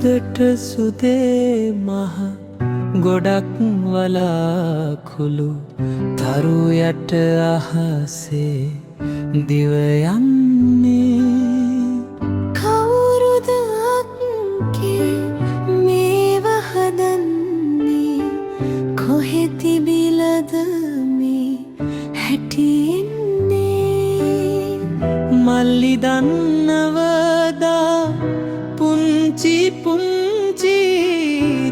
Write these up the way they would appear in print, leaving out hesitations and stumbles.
උදට සුදේ මහ ගොඩක් වලාකුළු තරු යට අහසේ දිව යන්නේ කවුරුද අක්කේ මේව හදන්නේ කොහෙ තිබිලද මේ හැටින්නේ මල්ලි දන්නවදා පුංචි පුංචි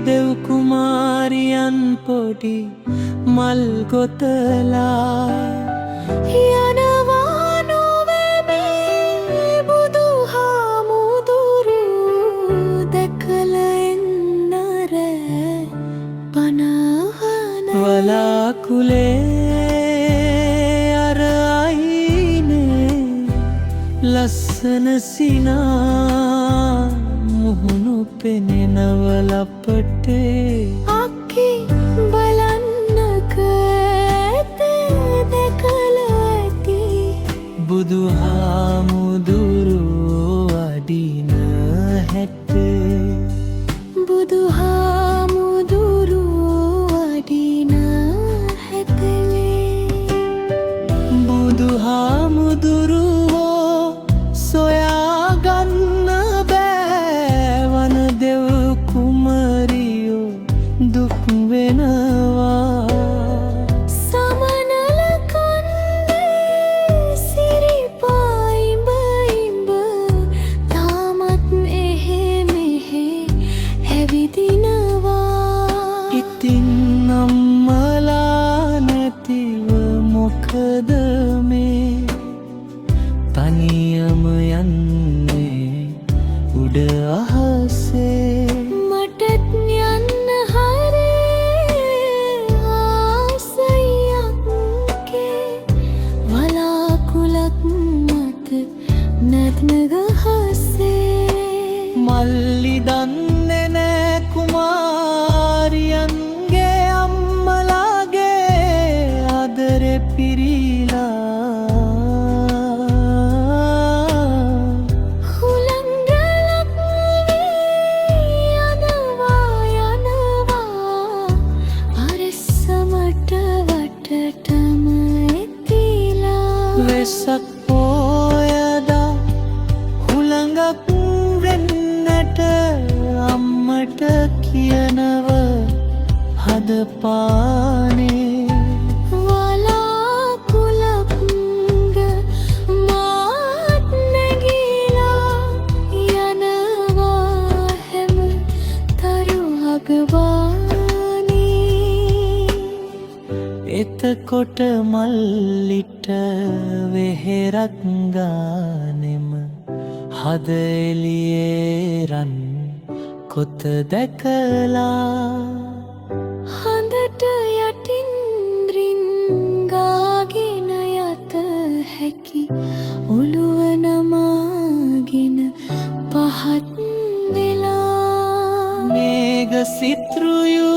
දෙව් කුමාරියන් පොඩි මල් ගොතලා යනවා නොවේ මේ බුදුහාමුදුරු දැකලා එන්න රෑ පනවන වලාකුලේ අර අයිනේ ලස්සන සිනා මුහුණු පෙනෙනවල අපටේ අක්කේ බලන්නක ඇතේ දැකලා ඇති බුදුහාමුදුරුවෝ වඩින හැටේ බුදුහාමුදුරුවෝ වඩින හැටේ බුදුහාමුදුරුවෝ සොයාගන්න බෑ වන දෙව් කුමරියෝ දුක් වෙනවා සමනල කන්දේ සිරිපායිඹ ඉඹ තාමත් එහෙ මෙහෙ ඇවිදිනවා ඉතින් අම්මලා නැතිව මොකද මේ තනියම යන්නේ උඩ අහසේ මටත් යන්න හරේ ආසයක්කේ වලාකුලක් මත නැත්න ගහසේ මල්ලි දන්නේ නෑ කුමාරියන්ගේ අම්මලාගේ ආදරෙ පිරීලා හුළංගලක් වී යනවා පරස්සමට වටටම එතිලා වෙසක් පෝයදා හුළඟක් වෙන්නට අම්මට කියනව හදපානේ වලාකුලක්ග මාත් නැගිලා යනවා හැම තරුහගවානී එතකොට මල්ලිට වෙහෙරක් ගානෙම හද එළියේ රන් කොත දැකලා හඳට යටින් රින්ගාගෙන යත හැකි ඔළුව නමාගෙන පහත් වෙලා මේඝ සිත්රුයු